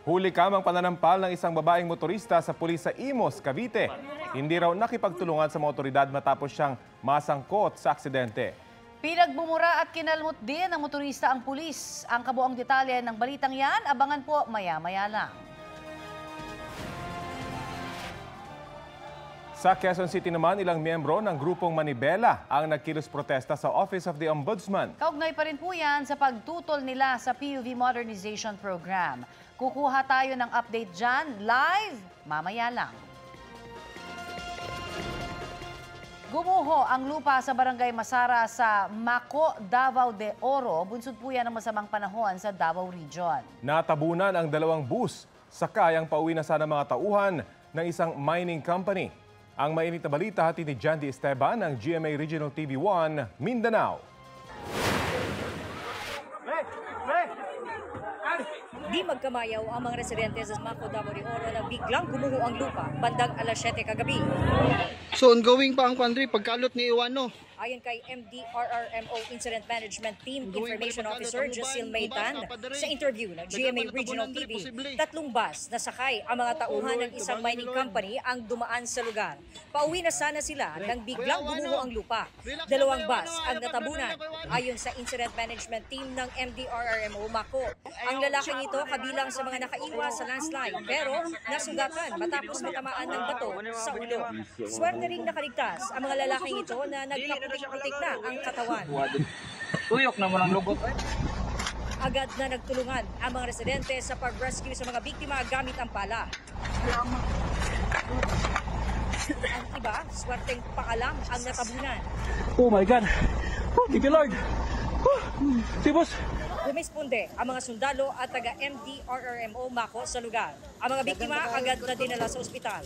Huli kamang pananampal ng isang babaeng motorista sa pulis sa Imos, Cavite. Hindi raw nakipagtulungan sa mga otoridad matapos siyang masangkot sa aksidente. Pinagbumura at kinalmot din ng motorista ang pulis. Ang kabuang detalye ng balitang yan, abangan po maya-maya lang. Sa Quezon City naman, ilang miyembro ng grupong Manibela ang nagkilos protesta sa Office of the Ombudsman. Kaugnay pa rin po yan sa pagtutol nila sa PUV Modernization Program. Kukuha tayo ng update dyan live mamaya lang. Gumuho ang lupa sa Barangay Masara sa Mako, Davao de Oro. Bunsod po yan ng masamang panahon sa Davao Region. Natabunan ang 2 bus. Sakay ang pauwi na sana mga tauhan ng isang mining company. Ang mainit na balita hatid ni Jandy Esteban ng GMA Regional TV 1, Mindanao. Di magkamayaw ang mga residente sa Mako, Davao de Oro na biglang gumuho ang lupa bandang alas 7 kagabi. So ongoing pa ang country pagkalot ni Iwano. Ayon kay MDRRMO Incident Management Team Information Officer Jacil Maitan sa interview ng GMA Regional TV, 3 bus na sakay ang mga tauhan ng isang mining company ang dumaan sa lugar. Pauwi na sana sila nang biglang gumuho ang lupa. 2 bus ang natabunan ayon sa Incident Management Team ng MDRRMO Mako. Ang lalaking ito kabilang sa mga nakaiwas sa landslide pero nasugatan matapos matamaan ng bato sa ulo. Swerte ring nakaligtas ang mga lalaking ito na nagkaputik-putik na ang katawan. Tuyok naman ang lugot. Agad na nagtulungan ang mga residente sa pag-rescue sa mga biktima gamit ang pala. Ang iba, swerteng paalam ang natabunan. Oh my God! Oh, thank you Lord! Oh, Tibos! Bumisponde ang mga sundalo at taga-MDRRMO Mako sa lugar. Ang mga biktima agad na dinala sa ospital.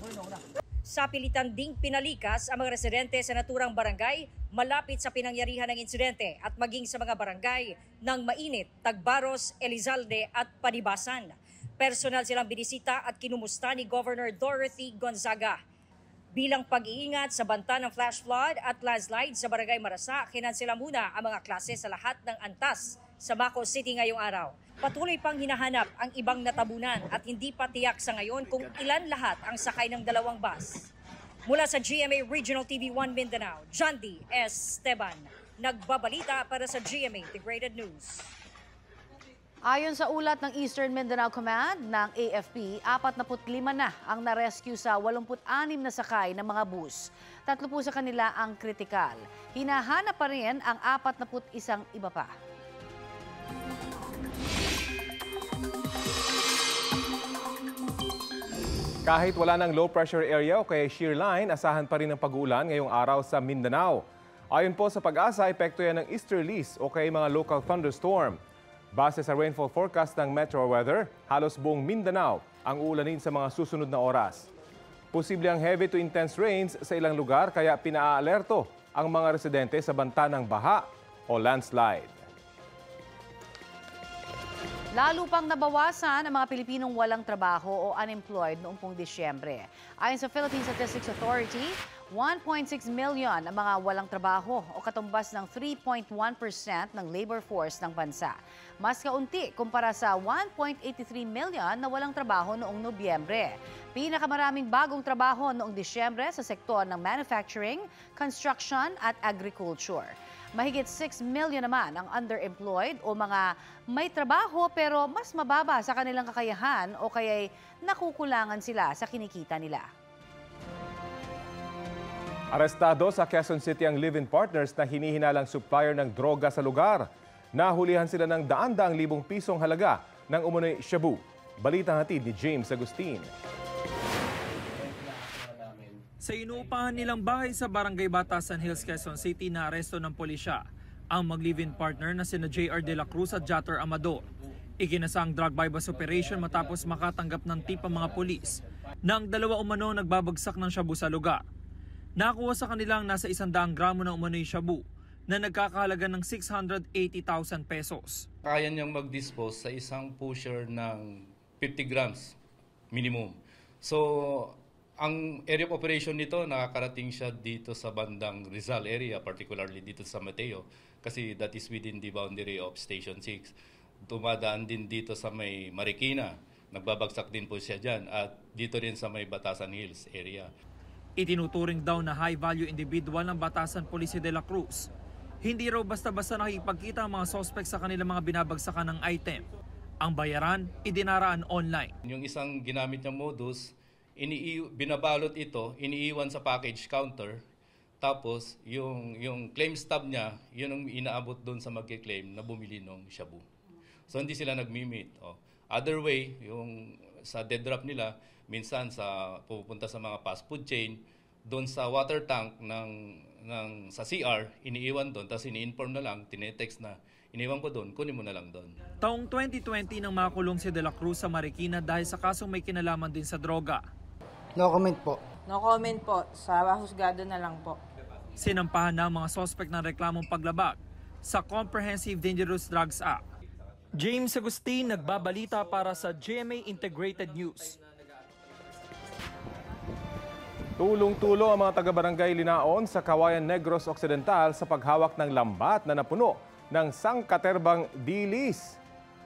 Sa pilitan ding pinalikas ang mga residente sa naturang barangay malapit sa pinangyarihan ng insidente at maging sa mga barangay ng Mainit, Tagbaros, Elizalde at Panibasan. Personal silang binisita at kinumusta ni Governor Dorothy Gonzaga. Bilang pag-iingat sa banta ng flash flood at landslide sa Barangay Marasa, kinansela muna ang mga klase sa lahat ng antas sa Mako City ngayong araw. Patuloy pang hinahanap ang ibang natabunan at hindi pa tiyak sa ngayon kung ilan lahat ang sakay ng 2 bus. Mula sa GMA Regional TV 1 Mindanao, Jandy Esteban, nagbabalita para sa GMA Integrated News. Ayon sa ulat ng Eastern Mindanao Command ng AFP, 45 na ang na-rescue sa 86 na sakay ng mga bus. 3 po sa kanila ang kritikal. Hinahanap pa rin ang 41 iba pa. Kahit wala ng low pressure area o kaya shear line, asahan pa rin ang pag-uulan ngayong araw sa Mindanao. Ayon po sa Pag-asa, epekto yan ng easterlies o kaya mga local thunderstorm. Base sa rainfall forecast ng Metro Weather, halos buong Mindanao ang uulanin sa mga susunod na oras. Posible ang heavy to intense rains sa ilang lugar kaya pinaalerto ang mga residente sa banta ng baha o landslide. Lalo pang nabawasan ang mga Pilipinong walang trabaho o unemployed noong pong Disyembre. Ayon sa Philippine Statistics Authority, 1.6 million ang mga walang trabaho o katumbas ng 3.1% ng labor force ng bansa. Mas kaunti kumpara sa 1.83 million na walang trabaho noong Nobyembre. Pinakamaraming bagong trabaho noong Disyembre sa sektor ng manufacturing, construction at agriculture. Mahigit 6 million naman ang underemployed o mga may trabaho pero mas mababa sa kanilang kakayahan o kaya'y nakukulangan sila sa kinikita nila. Arestado sa Quezon City ang live-in partners na hinihinalang supplier ng droga sa lugar. Nahulihan sila ng daan-daang libong pisong halaga ng umunoy shabu. Balitang hatid ni James Agustin. Sa inuupahan nilang bahay sa Barangay Batasan Hills, Quezon City na aresto ng pulisya ang mag-live-in partner na sina JR De La Cruz at Jatter Amador. Iginasa ang drug bypass operation matapos makatanggap ng tip ang mga pulis na ang 2 umano nagbabagsak ng shabu sa lugar. Nakuha sa kanilang nasa 100 gramo ng umano'y shabu na nagkakahalaga ng 680,000 pesos. Kaya niyang mag-dispose sa isang pusher ng 50 grams minimum. So, ang area of operation nito, nakakarating siya dito sa bandang Rizal area, particularly dito sa Mateo, kasi that is within the boundary of Station 6. Tumadaan din dito sa may Marikina, nagbabagsak din po siya dyan, at dito rin sa may Batasan Hills area. Itinuturing daw na high-value individual ng Batasan Police de la Cruz. Hindi raw basta-basta nakikipagkita ang mga suspect sa kanilang mga binabagsakan ng item. Ang bayaran, idinaraan online. Yung isang ginamit niyang modus, binabalot ito, iniiwan sa package counter, tapos yung claim stub niya, yun ang inaabot doon sa magki-claim na bumili ng shabu. So hindi sila nagmi-meet. Other way, yung sa dead drop nila, minsan pupunta sa mga fast food chain, doon sa water tank sa CR, iniiwan doon, tapos ini-inform na lang, tinetext na, iniwan ko doon, kunin mo na lang doon. Taong 2020 nang makulong si De La Cruz sa Marikina dahil sa kasong may kinalaman din sa droga. No comment po. No comment po. Sa husgado na lang po. Sinampahan na ang mga suspect ng reklamong paglabag sa Comprehensive Dangerous Drugs Act. James Agustin, nagbabalita para sa GMA Integrated News. Tulong-tulo ang mga taga-barangay Linaon sa Kawayan Negros Occidental sa paghawak ng lambat na napuno ng sangkaterbang dilis.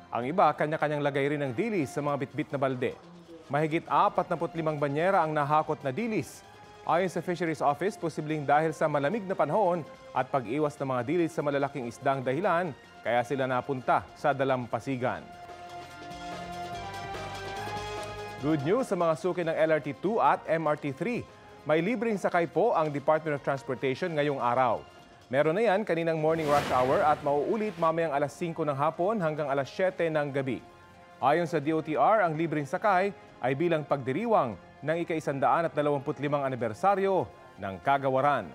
Ang iba, kanya-kanyang lagay rin ng dilis sa mga bitbit na balde. Mahigit 45 banyera ang nahakot na dilis. Ayon sa Fisheries Office, posibleng dahil sa malamig na panahon at pag-iwas ng mga dilis sa malalaking isdang dahilan, kaya sila napunta sa dalampasigan. Good news sa mga suki ng LRT2 at MRT3. May libreng sakay po ang Department of Transportation ngayong araw. Meron na yan kaninang morning rush hour at mauulit mamayang alas 5 ng hapon hanggang alas 7 ng gabi. Ayon sa DOTR, ang libreng sakay ay bilang pagdiriwang ng ika-125 anibersaryo ng kagawaran.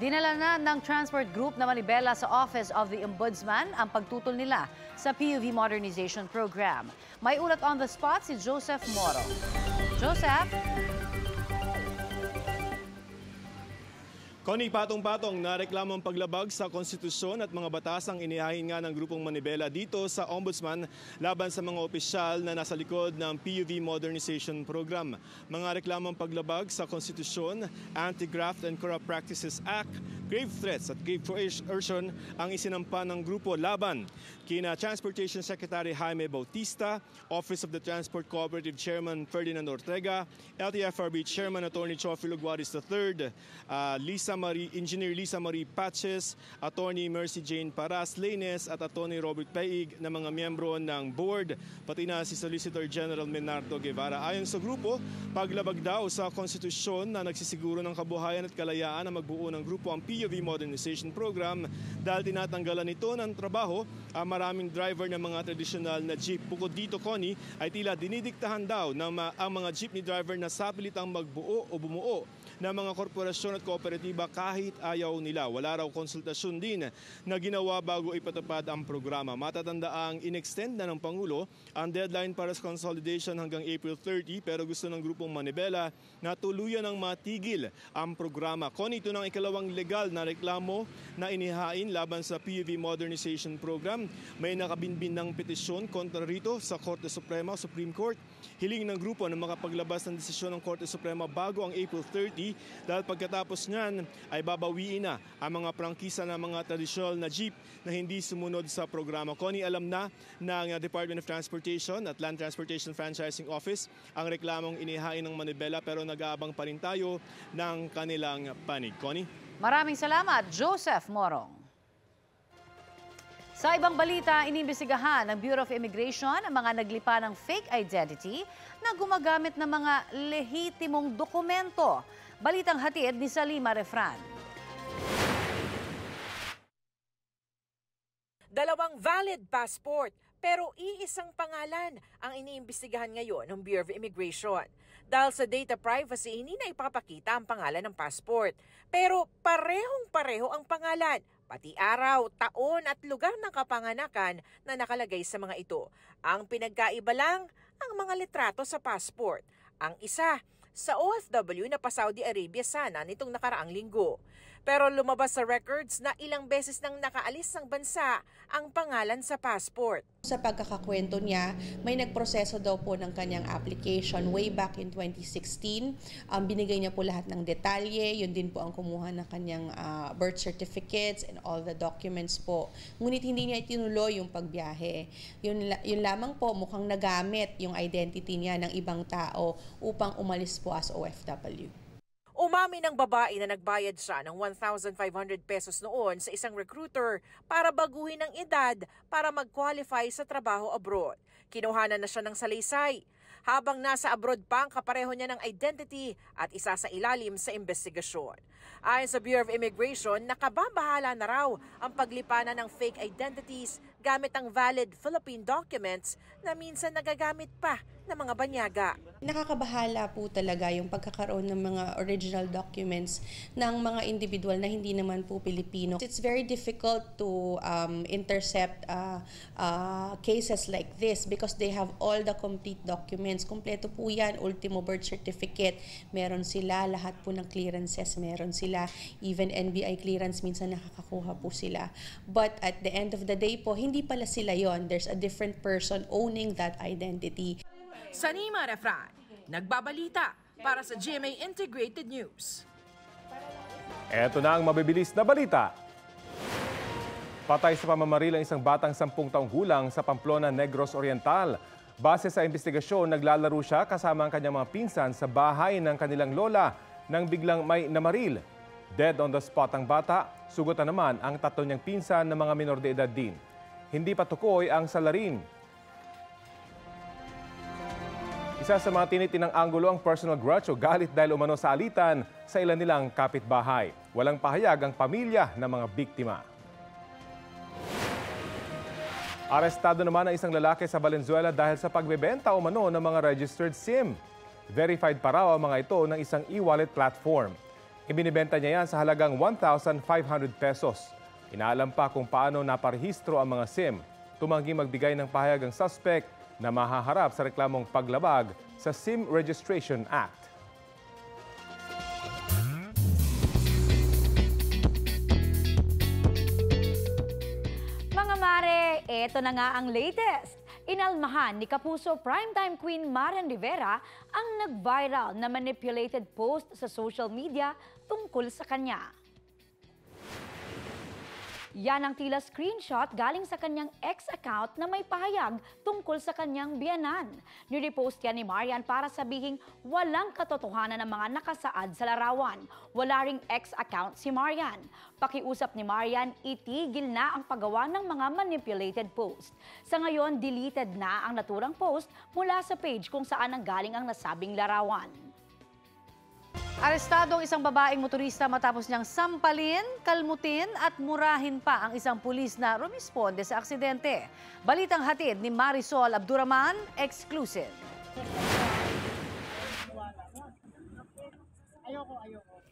Dinala na ng Transport Group na manibela sa Office of the Ombudsman ang pagtutol nila sa PUV Modernization Program. May ulat on the spot si Joseph Moro. Joseph? Connie, patong-patong na reklamong paglabag sa konstitusyon at mga batas ang inihain nga ng grupong manibela dito sa Ombudsman laban sa mga opisyal na nasa likod ng PUV Modernization Program. Mga reklamong paglabag sa konstitusyon, Anti-Graft and Corrupt Practices Act, grave threats at grave coercion ang isinampa ng grupo laban kina Transportation Secretary Jaime Bautista, Office of the Transport Cooperative Chairman Ferdinand Ortega, LTFRB Chairman Attorney Chofilo Guaris III, Engineer Lisa Marie Patches, Attorney Mercy Jane Paras Laines at Attorney Robert Paig na mga miyembro ng board, pati na si Solicitor General Menardo Guevara. Ayon sa grupo, paglabag daw sa konstitusyon na nagsisiguro ng kabuhayan at kalayaan na magbuo ng grupo ang PUV Modernization Program dahil tinatanggalan nito ng trabaho ang maraming driver ng mga tradisyonal na jeep. Bukod dito, Connie, ay tila dinidiktahan daw ng ang mga jeepney driver na sapilitang magbuo o bumuo ng mga korporasyon at kooperatiba kahit ayaw nila. Wala raw konsultasyon din na ginawa bago ipatupad ang programa. Matatandaang in-extend na ng Pangulo ang deadline para sa consolidation hanggang April 30 pero gusto ng grupong manibela na tuluyan ng matigil ang programa. Connie, ito ng ikalawang legal na reklamo na inihain laban sa PUV Modernization Program. May nakabinbin ng petisyon kontra rito sa Korte Suprema o Supreme Court. Hiling ng grupo na makapaglabas ng desisyon ng Korte Suprema bago ang April 30 dahil pagkatapos niyan ay babawiin na ang mga prangkisa ng mga tradisyonal na jeep na hindi sumunod sa programa. Connie, alam na ng Department of Transportation at Land Transportation Franchising Office ang reklamong inihain ng manibela pero nag-aabang pa rin tayo ng kanilang panig. Connie? Maraming salamat, Joseph Morong. Sa ibang balita, inimbestigahan ng Bureau of Immigration ang mga naglipa ng fake identity na gumagamit ng mga lehitimong dokumento. Balitang hatid ni Salima Refran. Dalawang valid passport pero iisang pangalan ang iniimbestigahan ngayon ng Bureau of Immigration. Dahil sa data privacy, hindi na ipapakita ang pangalan ng passport. Pero parehong-pareho ang pangalan, pati araw, taon at lugar ng kapanganakan na nakalagay sa mga ito. Ang pinagkaiba lang, ang mga litrato sa passport. Ang isa, sa OFW na pa Saudi Arabia sana nitong nakaraang linggo. Pero lumabas sa records na ilang beses nang nakaalis ng bansa ang pangalan sa passport. Sa pagkakakwento niya, may nagproseso daw po ng kanyang application way back in 2016. Binigay niya po lahat ng detalye, yun din po ang kumuha ng kanyang birth certificates and all the documents po. Ngunit hindi niya itinuloy yung pagbiyahe. Yun lamang po, mukhang nagamit yung identity niya ng ibang tao upang umalis po as OFW. Umamin ng babae na nagbayad siya ng 1,500 pesos noon sa isang recruiter para baguhin ang edad para mag-qualify sa trabaho abroad. Kinuhanan na siya ng salaysay. Habang nasa abroad pa ang kapareho niya ng identity at isa sa ilalim sa investigasyon. Ayon sa Bureau of Immigration, nakababahala na raw ang paglipanan ng fake identities gamit ang valid Philippine documents na minsan nagagamit pa ng mga banyaga. Nakakabahala po talaga yung pagkakaroon ng mga original documents ng mga individual na hindi naman po Pilipino. It's very difficult to intercept cases like this because they have all the complete documents. Kompleto po yan, ultimo birth certificate, meron sila, lahat po ng clearances meron sila, even NBI clearance minsan nakakakuha po sila. But at the end of the day po, hindi pala sila yon. There's a different person owning that identity. Sanima Refran, nagbabalita para sa GMA Integrated News. Eto na ang mabibilis na balita. Patay sa pamamaril ang isang batang 10 taong gulang sa Pamplona, Negros Oriental. Base sa investigasyon, naglalaro siya kasama ang kanyang mga pinsan sa bahay ng kanilang lola nang biglang may namaril. Dead on the spot ang bata, sugatan naman ang 3 niyang pinsan na mga minor de edad din. Hindi pa tukoy ang salarin. Isa sa mga tinitinang anggulo ang personal grudge o galit dahil umano sa alitan sa ilan nilang kapitbahay. Walang pahayag ang pamilya ng mga biktima. Arestado naman ang isang lalaki sa Valenzuela dahil sa pagbebenta umano ng mga registered SIM. Verified pa raw ang mga ito ng isang e-wallet platform. Ibinibenta niya yan sa halagang 1,500 pesos. Inaalam pa kung paano naparehistro ang mga SIM. Tumanggi magbigay ng pahayag ang suspect na mahaharap sa reklamong paglabag sa SIM Registration Act. Mga mare, eto na nga ang latest. Inalmahan ni Kapuso primetime queen Marian Rivera ang nag-viral na manipulated post sa social media tungkol sa kanya. Yan ang tila screenshot galing sa kanyang ex-account na may pahayag tungkol sa kanyang biyenan. Nirepost yan ni Marian para sabihing walang katotohanan ng mga nakasaad sa larawan. Wala ring ex-account si Marian. Pakiusap ni Marian, itigil na ang paggawa ng mga manipulated post. Sa ngayon, deleted na ang naturang post mula sa page kung saan nanggaling ang nasabing larawan. Arestado ang isang babaeng motorista matapos niyang sampalin, kalmutin at murahin pa ang isang pulis na rumisponde sa aksidente. Balitang hatid ni Marisol Abduraman, exclusive.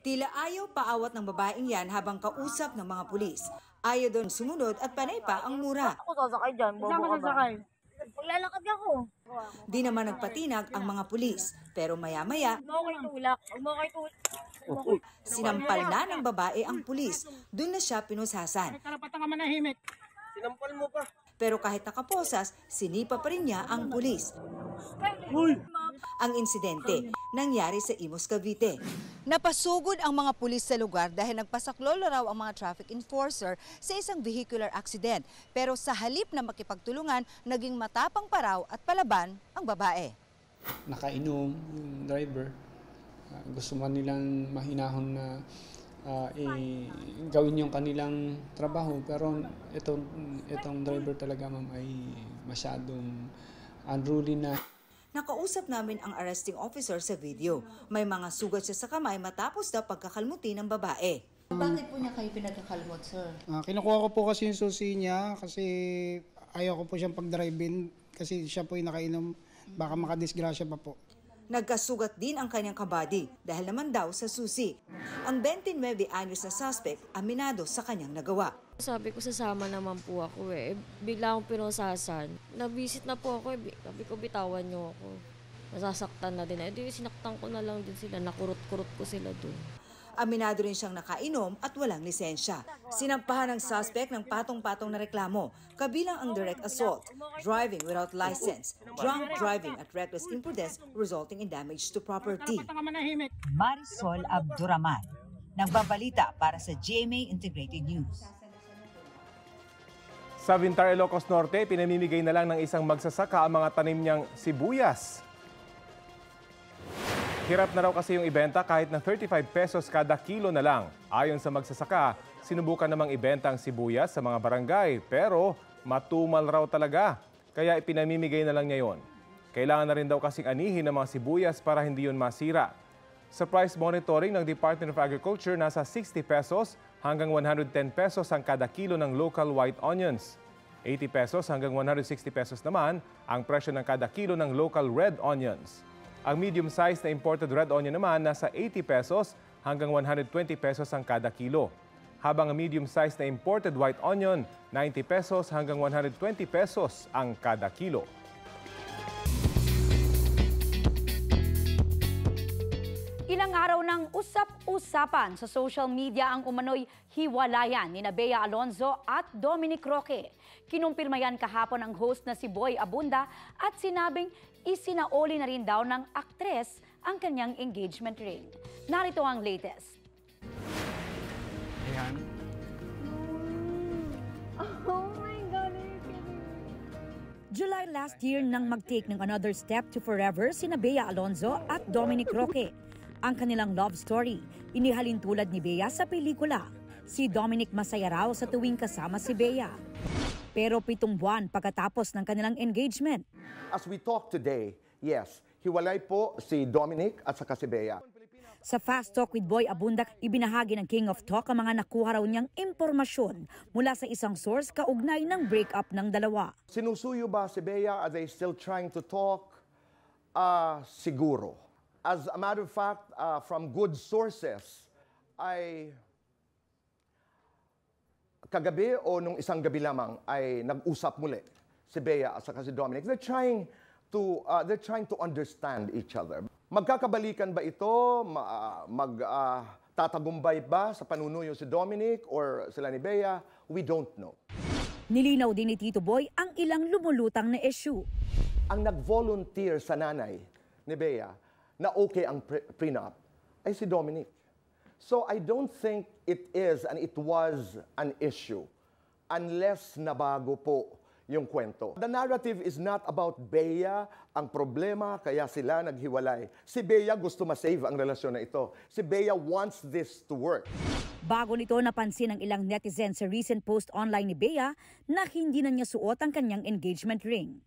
Tila ayaw paawat ng babaeng yan habang kausap ng mga pulis. Ayaw doon sumunod at panay pa ang mura. Ako sasakay dyan, bobo ka ba? Maglalakad ako. Di naman nagpatinag ang mga pulis, pero maya-maya, sinampal na ng babae ang pulis. Doon na siya pinusasan. Karapatan ka manahimik. Sinampal mo pa. Pero kahit nakaposas, sinipa pa rin niya ang pulis. Ang insidente nangyari sa Imus, Cavite. Napasugod ang mga pulis sa lugar dahil nagpasaklolo raw ang mga traffic enforcer sa isang vehicular accident. Pero sa halip na makipagtulungan, naging matapang pa raw at palaban ang babae. Nakainom yung driver. Gusto man nilang mahinahon na gawin yung kanilang trabaho. Pero itong driver talaga, ma'am, ay masyadong unruly na. Nakausap namin ang arresting officer sa video. May mga sugat siya sa kamay matapos daw pagkakalmutin ng babae. Bakit po niya kayo pinagkakalmot, sir? Kinukuha ko po kasi yung susi niya kasi ayaw ko po siyang pag-drive-in kasi siya po yung nakainom. Baka makadisgrasya pa po. Nagkasugat din ang kanyang kabady dahil naman daw sa susi. Ang 29 anyos na suspect aminado sa kanyang nagawa. Sabi ko sasama naman po ako eh. Bigla akong pinusasan. Nabisit na po ako eh. Sabi ko bitawan niyo ako. Nasasaktan na din. Di sinaktan ko na lang din sila. Nakurot-kurot ko sila doon. Aminado rin siyang nakainom at walang lisensya. Sinampahan ng suspect ng patong-patong na reklamo, kabilang ang direct assault, driving without license, drunk driving at reckless imprudence resulting in damage to property. Marisol Abduraman, nagbabalita para sa GMA Integrated News. Sa Vintar, Ilocos Norte, pinamimigay na lang ng isang magsasaka ang mga tanim niyang sibuyas. Hirap na raw kasi yung ibenta kahit na 35 pesos kada kilo na lang. Ayon sa magsasaka, sinubukan namang ibenta ang sibuyas sa mga barangay pero matumal raw talaga. Kaya ipinamimigay na lang niya yon. Kailangan na rin daw kasing anihin ng mga sibuyas para hindi yun masira. Sa price monitoring ng Department of Agriculture, nasa 60 pesos hanggang 110 pesos ang kada kilo ng local white onions. 80 pesos hanggang 160 pesos naman ang presyo ng kada kilo ng local red onions. Ang medium-sized na imported red onion naman nasa 80 pesos hanggang 120 pesos ang kada kilo. Habang ang medium-sized na imported white onion, 90 pesos hanggang 120 pesos ang kada kilo. Ilang araw ng usap-usapan sa social media ang umano'y hiwalayan ni Bea Alonzo at Dominic Roque. Kinumpirma yan kahapon ang host na si Boy Abunda at sinabing isinaoli na rin daw ng aktres ang kanyang engagement ring. Narito ang latest. Ayan. Oh my God, are you kidding me? July last year nang mag-take ng another step to forever sina Bea Alonzo at Dominic Roque. Ang kanilang love story, inihalin tulad ni Bea sa pelikula. Si Dominic masaya raw sa tuwing kasama si Bea. Pero 7 buwan pagkatapos ng kanilang engagement. As we talk today, yes, hiwalay po si Dominic at saka si Bea. Sa Fast Talk with Boy Abunda, ibinahagi ng King of Talk ang mga nakuha raw niyang impormasyon mula sa isang source kaugnay ng breakup ng dalawa. Sinusuyo ba si Bea? Are they still trying to talk? Siguro. As a matter of fact, from good sources, kagabi o nung isang gabi lamang ay nag-usap muli si Bea at saka si Dominic. They're trying to understand each other. Magkakabalikan ba ito? Magtatagumpay ba sa panunuyo si Dominic or sila ni Bea? We don't know. Nilinaw din ni Tito Boy ang ilang lumulutang na issue. Ang nag-volunteer sa nanay ni Bea na okay ang prenup ay si Dominic. So I don't think it is and it was an issue unless nabago po yung kwento. The narrative is not about Bea, ang problema kaya sila naghiwalay. Si Bea gusto ma-save ang relasyon na ito. Si Bea wants this to work. Bago nito napansin ng ilang netizens sa recent post online ni Bea na hindi na niya suot ang kanyang engagement ring.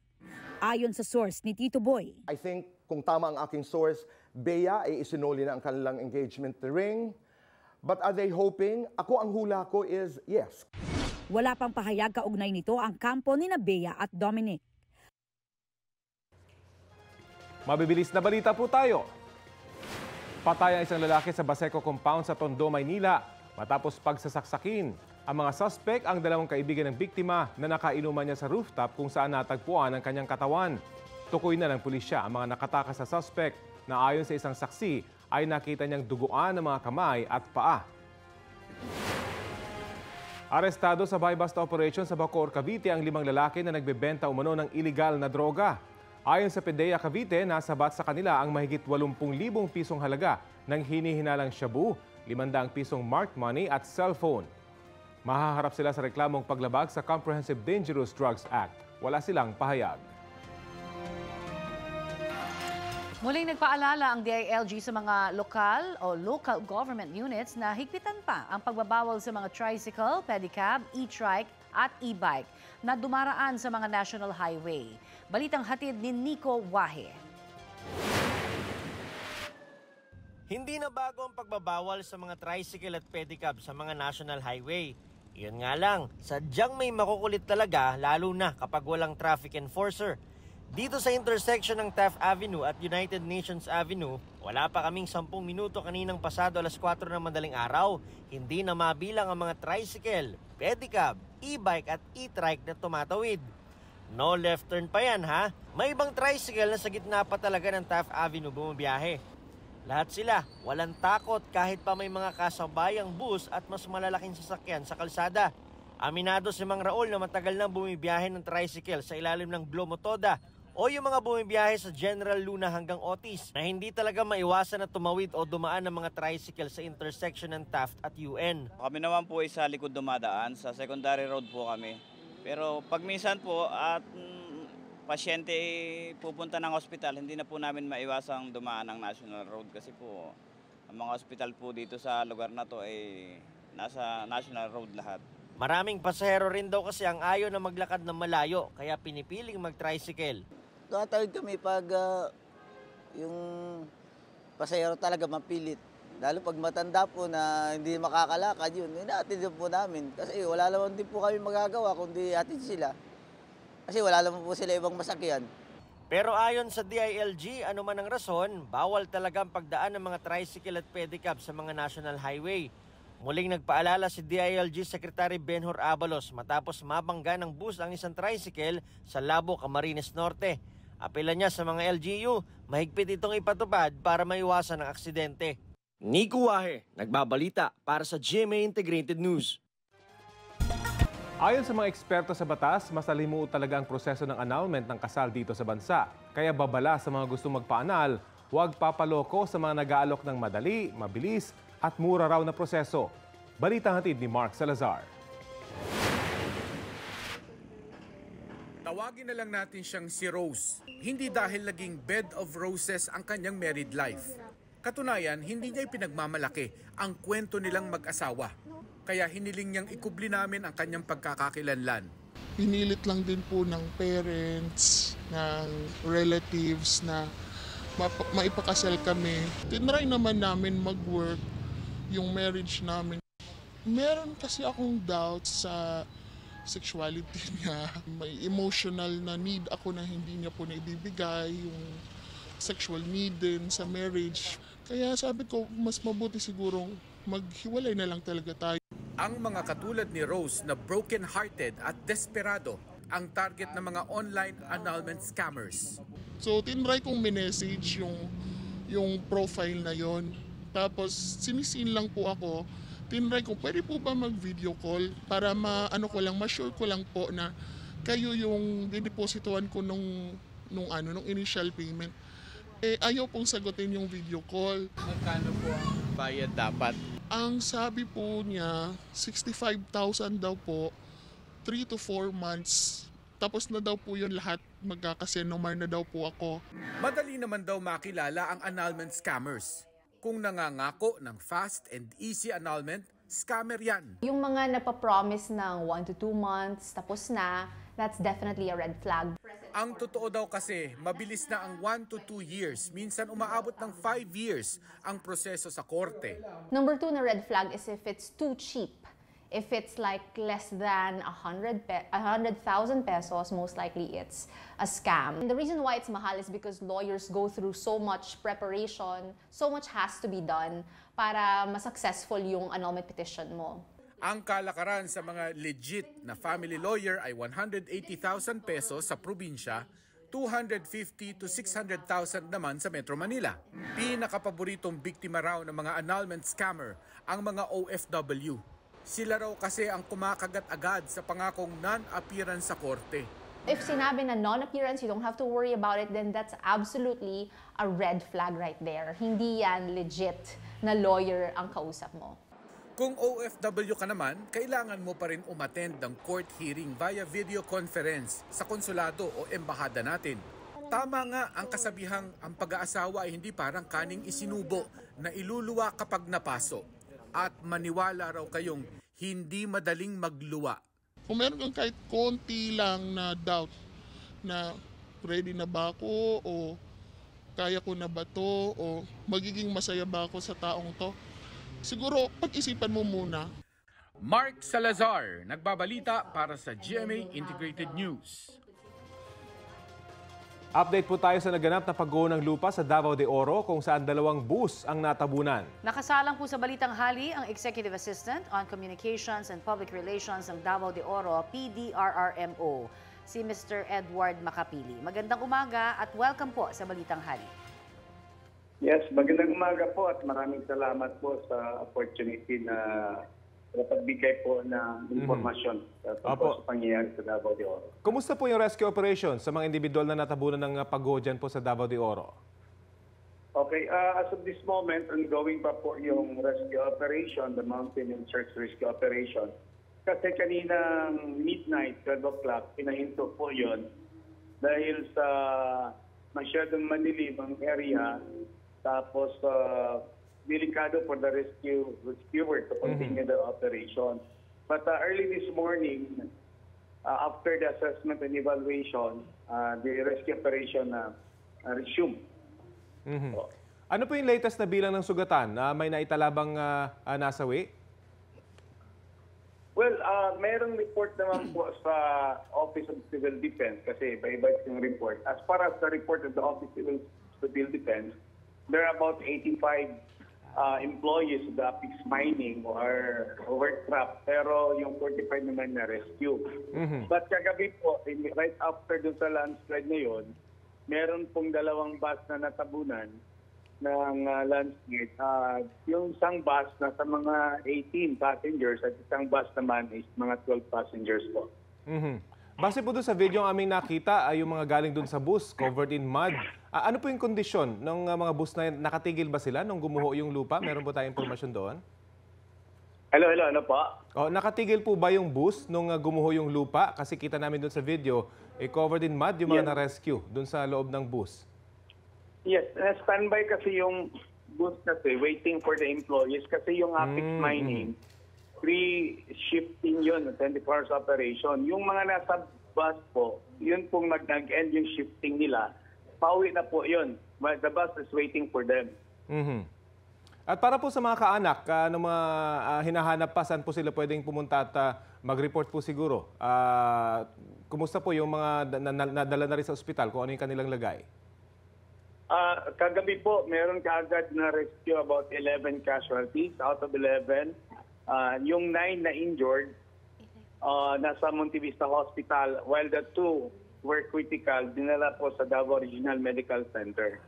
Ayon sa source ni Tito Boy, I think kung tama ang aking source, Bea ay isinuli na ang kanilang engagement ring. But are they hoping? Ako ang hula ko is yes. Wala pang pahayag kaugnay nito ang kampo ni Bea at Dominic. Mabibilis na balita po tayo. Patay ang isang lalaki sa Baseco Compound sa Tondo, Maynila matapos pagsasaksakin. Ang mga suspect ang dalawang kaibigan ng biktima na nakainuman niya sa rooftop kung saan natagpuan ang kanyang katawan. Tukoy na ng pulisya ang mga nakatakas sa suspect na ayon sa isang saksi ay nakita niyang duguan ng mga kamay at paa. Arestado sa buy-bust operation sa Bacoor, Cavite ang 5 lalaki na nagbebenta umano ng iligal na droga. Ayon sa PDEA Cavite, nasabat sa kanila ang mahigit 80,000 pisong halaga ng hinihinalang shabu, 500 pisong marked money at cellphone. Mahaharap sila sa reklamong paglabag sa Comprehensive Dangerous Drugs Act. Wala silang pahayag. Muling nagpaalala ang DILG sa mga local government units na higpitan pa ang pagbabawal sa mga tricycle, pedicab, e-trike at e-bike na dumaraan sa mga national highway. Balitang hatid ni Nico Wahe. Hindi na bago ang pagbabawal sa mga tricycle at pedicab sa mga national highway. Iyon nga lang, sadyang may makukulit talaga lalo na kapag walang traffic enforcer. Dito sa intersection ng Taft Avenue at United Nations Avenue, wala pa kaming 10 minuto kaninang pasado alas 4 ng madaling araw, hindi na mabilang ang mga tricycle, pedicab, e-bike at e-trike na tumatawid. No left turn pa yan ha. May ibang tricycle na sa gitna pa talaga ng Taft Avenue bumabiyahe. Lahat sila, walang takot kahit pa may mga kasabayang bus at mas malalaking sasakyan sa kalsada. Aminado si Mang Raul na matagal nang bumibiyahe ng tricycle sa ilalim ng Glomotoda o yung mga bumibiyahe sa General Luna hanggang Otis na hindi talaga maiwasan na tumawid o dumaan ng mga tricycle sa intersection ng Taft at UN. Kami naman po ay sa likod dumadaan, sa secondary road po kami. Pero pag minsan po at pasyente pupunta ng ospital, hindi na po namin maiwasang dumaan ng National Road kasi po ang mga ospital po dito sa lugar na to ay nasa National Road lahat. Maraming pasahero rin daw kasi ang ayaw na maglakad ng malayo kaya pinipiling mag-tricycle. Tumatawid kami pag yung pasahero talaga mapilit. Lalo pag matanda po na hindi makakalakad yun, inaatid po namin. Kasi wala naman din po kami magagawa kundi atid sila. Kasi wala naman po sila ibang masakyan. Pero ayon sa DILG, ano man ang rason, bawal talagang pagdaan ng mga tricycle at pedicab sa mga national highway. Muling nagpaalala si DILG Secretary Benhur Abalos matapos mabangga ng bus ang isang tricycle sa Labo, Camarines Norte. Apela niya sa mga LGU, mahigpit itong ipatupad para maiwasan ang aksidente. Nico Wahe, nagbabalita para sa GMA Integrated News. Ayon sa mga eksperto sa batas, masalimuot talaga ang proseso ng annulment ng kasal dito sa bansa. Kaya babala sa mga gustong magpaanal, huwag papaloko sa mga nag-aalok ng madali, mabilis at mura raw na proseso. Balita hatid ni Mark Salazar. Tawagin na lang natin siyang si Rose. Hindi dahil naging bed of roses ang kanyang married life. Katunayan, hindi niya ipinagmamalaki ang kwento nilang mag-asawa. Kaya hiniling niyang ikubli namin ang kanyang pagkakakilanlan. Pinilit lang din po ng parents, ng relatives na maipakasal kami. Tinry naman namin mag-work yung marriage namin. Meron kasi akong doubts sa sexuality niya. May emotional na need ako na hindi niya po naibibigay, yung sexual need din sa marriage. Kaya sabi ko, mas mabuti sigurong maghiwalay na lang talaga tayo. Ang mga katulad ni Rose na broken-hearted at desperado ang target ng mga online annulment scammers. So tinry kong minessage yung profile na yon. Tapos sinisin lang po ako. Tinry ko, pwede po ba mag-video call para ma-sure ko lang po na kayo yung didepositohan ko nung initial payment. Ayaw pong sagutin yung video call. Magkano po ang bayad dapat? Ang sabi po niya, 65,000 daw po, 3 to 4 months. Tapos na daw po yun lahat, magkakasenomar na daw po ako. Madali naman daw makilala ang annulment scammers. Kung nangangako ng fast and easy annulment, scammer yan. Yung mga napapromise ng 1 to 2 months, tapos na, that's definitely a red flag. Ang totoo daw kasi, mabilis na ang 1 to 2 years, minsan umaabot ng 5 years ang proseso sa korte. Number 2 na red flag is if it's too cheap. If it's like less than 100,000 pesos, most likely it's a scam. And the reason why it's mahal is because lawyers go through so much preparation, so much has to be done para ma-successful yung annulment petition mo. Ang kalakaran sa mga legit na family lawyer ay 180,000 pesos sa probinsya, 250 to 600,000 naman sa Metro Manila. Pinakapaboritong biktima raw ng mga annulment scammer ang mga OFW. Sila raw kasi ang kumakagat agad sa pangakong non-appearance sa korte. If sinabi na non-appearance, you don't have to worry about it, then that's absolutely a red flag right there. Hindi yan legit na lawyer ang kausap mo. Kung OFW ka naman, kailangan mo pa rin umattend ng court hearing via video conference sa konsulado o embahada natin. Tama nga ang kasabihang ang pag-aasawa ay hindi parang kaning isinubo na iluluwa kapag napaso. At maniwala raw kayong hindi madaling magluwa. Kung meron kang kahit konti lang na doubt na ready na ba ako o kaya ko na ba to o magiging masaya ba ako sa taong to, siguro pag-isipan mo muna. Mark Salazar, nagbabalita para sa GMA Integrated News. Update po tayo sa naganap na pagguho ng lupa sa Davao de Oro kung saan 2 bus ang natabunan. Nakasalang po sa Balitang Hali ang Executive Assistant on Communications and Public Relations ng Davao de Oro, PDRRMO, si Mr. Edward Makapili. Magandang umaga at welcome po sa Balitang Hali. Yes, magandang umaga po at maraming salamat po sa opportunity na pagbigay po ng impormasyon sa pangyayari sa Davao de Oro. Kumusta po yung rescue operation sa mga individual na natabunan ng pagguho dyan po sa Davao de Oro? Okay, as of this moment, ongoing pa po yung rescue operation, the Mountain and Search Rescue Operation. Kasi kaninang midnight, 12 o'clock, pinahinto po yun dahil sa masyadong madilim ang area, tapos delikado for the rescuer to continue the operation. But early this morning, after the assessment and evaluation, the rescue operation resumed. Ano po yung latest na bilang ng sugatan? May naitalabang nasawi? Well, mayroong report naman po sa Office of Civil Defense kasi iba-iba yung report. As far as the report of the Office of Civil Defense, there are about 85 employees of the Apex Mining or overtrapped, pero yung 45 naman na rescue. But kagabi po, right after dun sa landslide na yun, meron pong 2 bus na natabunan ng landslide. Yung isang bus nasa mga 18 passengers at isang bus naman is mga 12 passengers po. Base po doon sa video ang aming nakita ay yung mga galing doon sa bus covered in mud. Ano po yung kondisyon ng mga bus na yun? Nakatigil ba sila nung gumuho yung lupa? Meron po tayong impormasyon doon? Hello, ano po? Nakatigil po ba yung bus nung gumuho yung lupa? Kasi kita namin doon sa video, covered in mud yung mga na-rescue doon sa loob ng bus. Yes, standby kasi yung bus kasi waiting for the employees kasi yung Apex Mining, free shifting yun, 24 hours operation. Yung mga nasa bus po, yun pong nag-end yung shifting nila, pauwi na po yun. The bus is waiting for them. At para po sa mga kaanak, ano mga hinahanap pa, saan po sila pwedeng pumunta at mag-report po siguro? Kumusta po yung mga nadala na rin sa ospital, kung ano yung kanilang lagay? Kagabi po, meron kaagad na rescue about 11 casualties out of 11. Yung 9 na injured, nasa Montevista Hospital, while the 2 were critical, dinala po sa Davao Regional Medical Center.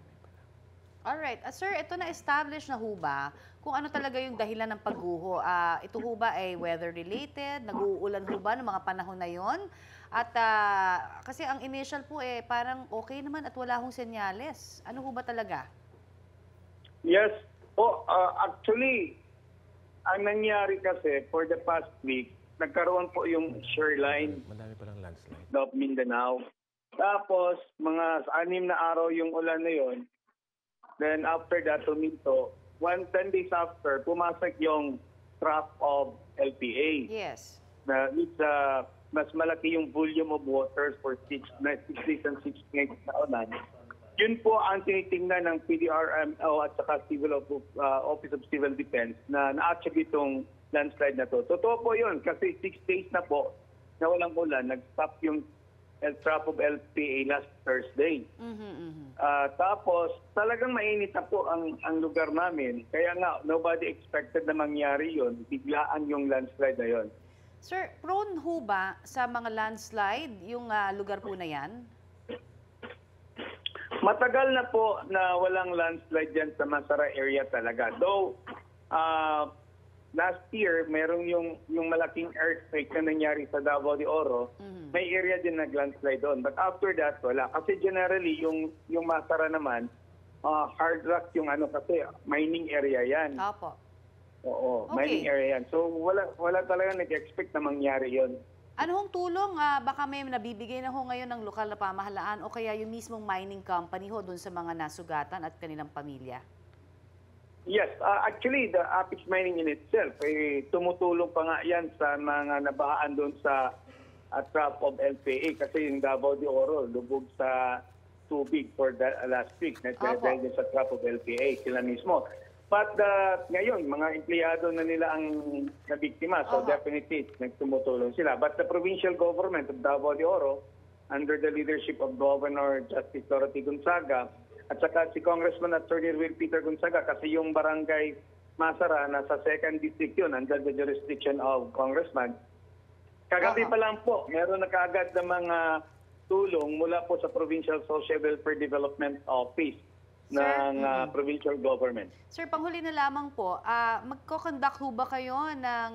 Alright. Sir, ito na-establish na ho ba kung ano talaga yung dahilan ng pagguho? Ito ho ba ay weather-related? Nag-uulan ho ba ng mga panahon na yon? At kasi ang initial po parang okay naman at wala hong senyales. Ano ho ba talaga? Yes. Actually, ang nangyari kasi for the past week, nagkaroon po yung shoreline of Mindanao. Tapos, mga 6 na araw yung ulan na yon. Then after that, tuminto. 10 days after, pumasok yung trough of LPA. Yes. Na mas malaki yung volume of waters for 6 days and 6 nights na ulan. Yun po ang tinitingnan ng PDRMO at saka Office of Civil Defense na na-achieve itong landslide na to. Totoo po yun kasi 6 days na po na walang ulan, nag-stop yung trough of LPA last Thursday. Tapos talagang mainit na po ang lugar namin. Kaya nga, nobody expected na mangyari yun. Biglaan yung landslide na yun. Sir, prone ho ba sa mga landslide yung lugar po na yan? Matagal na po na walang landslide dyan sa Masara area talaga. Though, last year, merong yung malaking earthquake na nangyari sa Davao de Oro, may area din nag-landslide doon. But after that, wala. Kasi generally, yung Masara naman, hard rock yung kasi, mining area yan. Opo. Oo, mining area yan. So, wala talaga nag-expect na mangyari yon. Ano hong tulong? Baka may nabibigay na ho ngayon ng lokal na pamahalaan o kaya yung mismong mining company ho doon sa mga nasugatan at kanilang pamilya? Yes, actually the Apex Mining in itself, tumutulong pa nga yan sa mga nabahaan doon sa trough of LPA kasi yung Davao de Oro lubog sa tubig for the last week dahil sa trough of LPA sila mismo. But ngayon, mga empleyado na nila ang nabiktima. So definitely, nagtumutulong sila. But the provincial government of Davao de Oro under the leadership of Governor Justice Dorothy Gonzaga at saka si Congressman Attorney Will Peter Gonzaga kasi yung barangay Masara nasa 2nd District yun under the jurisdiction of Congressman. Kagabi pa lang po, meron na kaagad na mga tulong mula po sa Provincial Social Welfare Development Office ng provincial government. Sir, panghuli na lamang po, magko-conduct ho ba kayo ng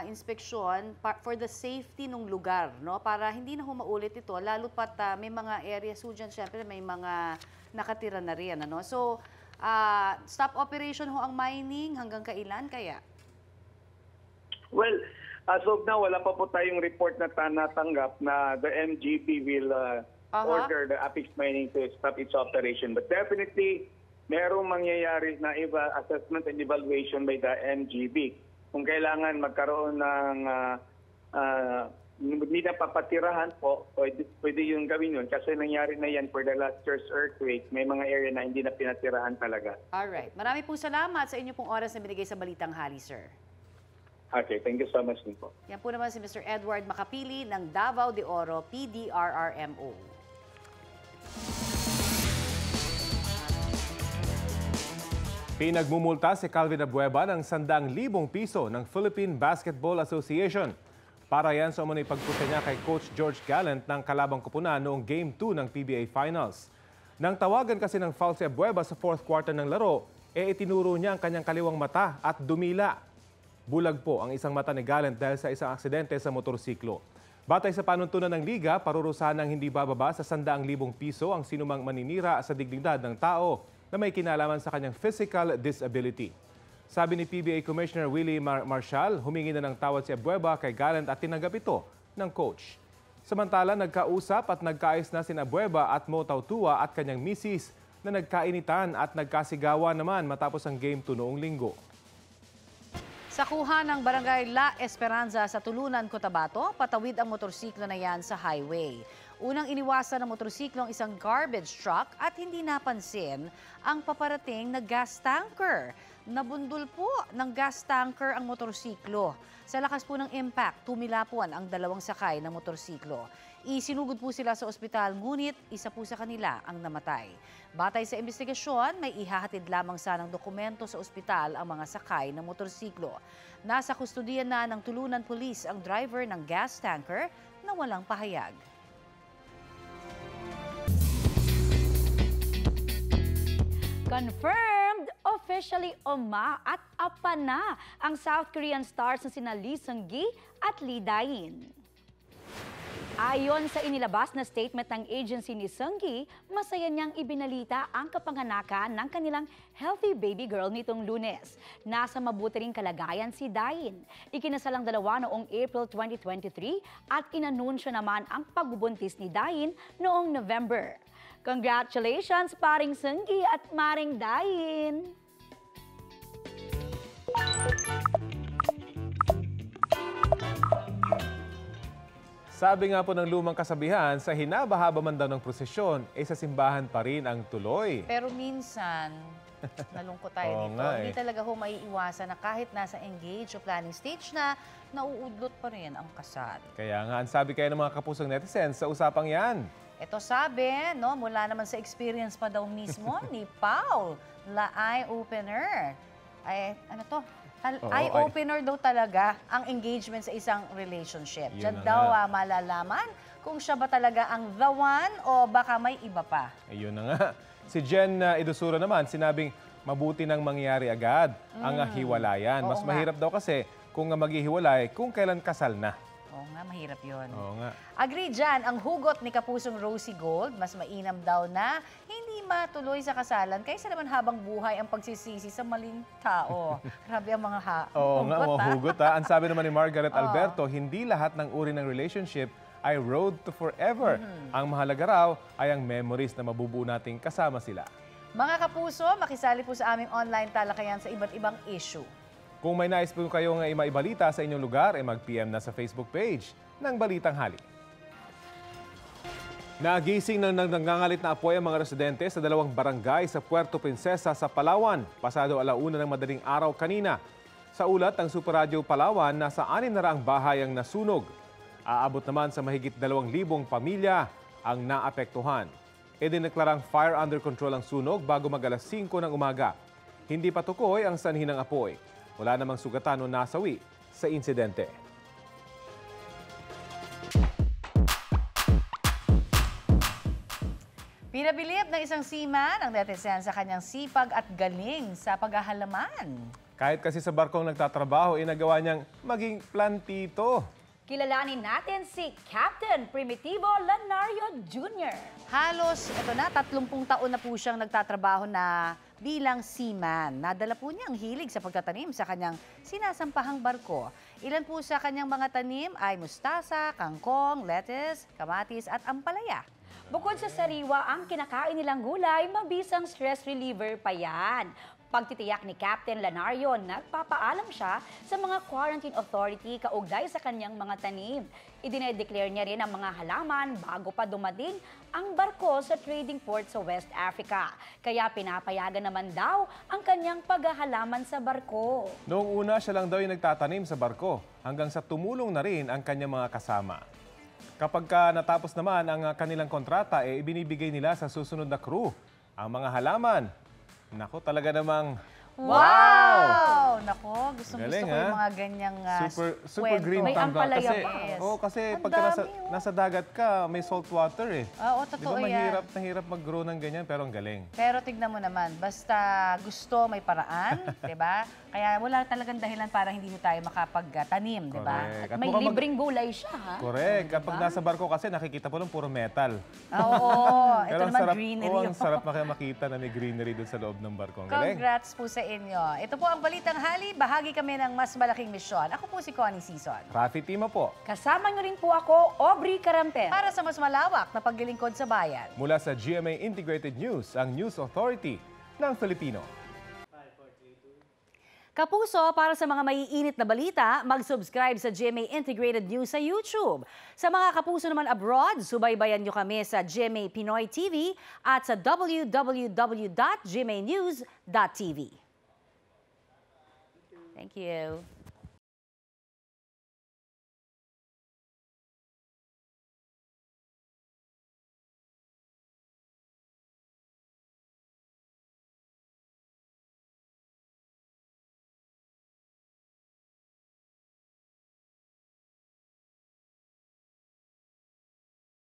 inspeksyon for the safety ng lugar, no? Para hindi na ho maulit ito, lalo pat may mga areas ho dyan, syempre may mga nakatira na rin. Ano? So, stop operation ho ang mining hanggang kailan kaya? Well, as of now, wala pa po tayong report na natanggap na the MGP will order the Apex Mining to stop its operation. But definitely, merong mangyayari na assessment and evaluation by the MGB. Kung kailangan magkaroon ng hindi na papatirahan po, pwede yung gawin yun. Kasi nangyari na yan for the last year's earthquake. May mga area na hindi na pinatirahan talaga. Alright. Marami pong salamat sa inyo pong oras na binigay sa Balitang Hali, sir. Okay, thank you so much din po. Yan po naman si Mr. Edward Makapili ng Davao de Oro, PDRRMO. Pinagmumulta si Calvin Abueva ng 100,000 piso ng Philippine Basketball Association. Para yan sa umano'y pagpunta niya kay Coach George Gallant ng Kalabang Kupunan noong Game 2 ng PBA Finals. Nang tawagan kasi ng foul si Abueva sa 4th quarter ng laro, itinuro niya ang kanyang kaliwang mata at dumila. Bulag po ang isang mata ni Gallant dahil sa isang aksidente sa motorsiklo. Batay sa panuntunan ng Liga, parurusahan ng hindi bababa sa 100,000 piso ang sinumang maninira sa dignidad ng tao na may kinalaman sa kanyang physical disability. Sabi ni PBA Commissioner Willie Marshall, humingi na ng tawad si Abueva kay Gallant at tinanggap ito ng coach. Samantala, nagkausap at nagkaayos na sina Abueva at Mo Tautua at kanyang misis na nagkainitan at nagkasigawan naman matapos ang Game 2 noong linggo. Sa kuha ng Barangay La Esperanza sa Tulunan, Cotabato, patawid ang motorsiklo na yan sa highway. Unang iniwasan ng motorsiklo ang isang garbage truck at hindi napansin ang paparating na gas tanker. Nabundol po ng gas tanker ang motorsiklo. Sa lakas po ng impact, tumilapon ang dalawang sakay ng motorsiklo. Isinugod po sila sa ospital, ngunit isa po sa kanila ang namatay. Batay sa investigasyon, may ihahatid lamang sanang dokumento sa ospital ang mga sakay ng motorsiklo. Nasa kustudiya na ng Tulunan Police ang driver ng gas tanker na walang pahayag. Confirmed, officially uma at apa na ang South Korean stars na sina Lee Seung-gi at Lee Dae-in. Ayon sa inilabas na statement ng agency ni Seung-gi, masaya niyang ibinalita ang kapanganakan ng kanilang healthy baby girl nitong Lunes. Nasa mabuti ring kalagayan si Dae-in. Ikinasalang dalawa noong April 2023 at inanunsyo naman ang pagbubuntis ni Dae-in noong November. Congratulations, paring Seung-gi at maring Dae-in! Sabi nga po ng lumang kasabihan, sa hinaba-haba man daw ng prosesyon, sa simbahan pa rin ang tuloy. Pero minsan, nalungkot tayo dito. Hindi talaga ho maiiwasan na kahit nasa engage o planning stage na, nauudlot pa rin ang kasal. Kaya nga, ang sabi kayo ng mga kapusong netizens sa usapang yan. Ito sabi, no, mula naman sa experience pa daw mismo ni Paul, la eye-opener. Ay, ano to? Eye-opener daw talaga ang engagement sa isang relationship. Diyan daw malalaman kung siya ba talaga ang the one o baka may iba pa. Ayun na nga. Si Jen Idusura naman, sinabing mabuti nang mangyari agad ang hiwalayan. Mas mahirap daw kasi kung maghihiwalay kung kailan kasal na. Oo nga, mahirap yun. Oo nga. Agree dyan, ang hugot ni Kapusong Rosie Gold, mas mainam daw na hindi matuloy sa kasalan kaysa naman habang buhay ang pagsisisi sa maling tao. Grabe ang mga Oo nga, mga hugot ha. Ang sabi naman ni Margaret Alberto, hindi lahat ng uri ng relationship ay road to forever. Ang mahalaga raw ay ang memories na mabubuo nating kasama sila. Mga kapuso, makisali po sa aming online talakayan sa iba't ibang issue. Kung may nais po kayong maibalita sa inyong lugar, mag-PM na sa Facebook page ng Balitang Hali. Nagising ng nangangalit na apoy ang mga residente sa dalawang barangay sa Puerto Princesa sa Palawan, pasado 1:00 ng madaling araw kanina. Sa ulat ng Super Radio Palawan, nasa 600 bahay ang nasunog. Aabot naman sa mahigit 2,000 pamilya ang naapektuhan. Idineklarang fire under control ang sunog bago mag-alas 5 ng umaga. Hindi pa tukoy ang sanhi ng apoy. Wala namang sugatan o nasawi sa insidente. Pinabilib ng isang seaman ang netizen sa kanyang sipag at galing sa paghahalaman. Kahit kasi sa barkong nagtatrabaho, inagawa niyang maging plantito. Kilalanin natin si Captain Primitivo Lanario Jr. Halos, 30 taon na po siyang nagtatrabaho na bilang seaman. Nadala po niya ang hilig sa pagtatanim sa kanyang sinasampahang barko. Ilan po sa kanyang mga tanim ay mustasa, kangkong, lettuce, kamatis at ampalaya. Bukod sa sariwa ang kinakain nilang gulay, mabisang stress reliever pa yan. Pagtitiyak ni Captain Lanario, nagpapaalam siya sa mga quarantine authority kaugnay sa kanyang mga tanim. Idinedeclare niya rin ang mga halaman bago pa dumating ang barko sa trading port sa West Africa. Kaya pinapayagan naman daw ang kanyang paghahalaman sa barko. Noong una, siya lang daw yung nagtatanim sa barko hanggang sa tumulong na rin ang kanyang mga kasama. Kapag natapos naman ang kanilang kontrata, ibinibigay nila sa susunod na crew ang mga halaman. Nako, talaga namang wow! Nako, gusto ko galing, yung mga ganyang super green may tangga. ampalaya Kasi, pa. kasi pagka nasa dagat ka, may salt water eh. Oo, totoo yan. Mahirap mag-grow ng ganyan, pero ang galing. Pero tignan mo naman, basta gusto, may paraan, di ba? Kaya wala talagang dahilan para hindi tayo makapagtanim, di ba? Correct. At May libreng gulay siya, ha? Correct. Kapag nasa barko kasi, nakikita mo lang puro metal. Oo, ito Pero naman greenery. ang sarap makita na may greenery doon sa loob ng barko. Ang galing. Congrats po sa inyo. Ito po ang Balitang Hali. Bahagi kami ng mas malaking misyon. Ako po si Connie Sison. Rafi Tima po. Kasama niyo rin po ako, Aubrey Carampel. Para sa mas malawak na paglilingkod sa bayan. Mula sa GMA Integrated News, ang News Authority ng Filipino. Kapuso, para sa mga maiinit na balita, mag-subscribe sa GMA Integrated News sa YouTube. Sa mga kapuso naman abroad, subaybayan nyo kami sa GMA Pinoy TV at sa www.gmanews.tv. Thank you.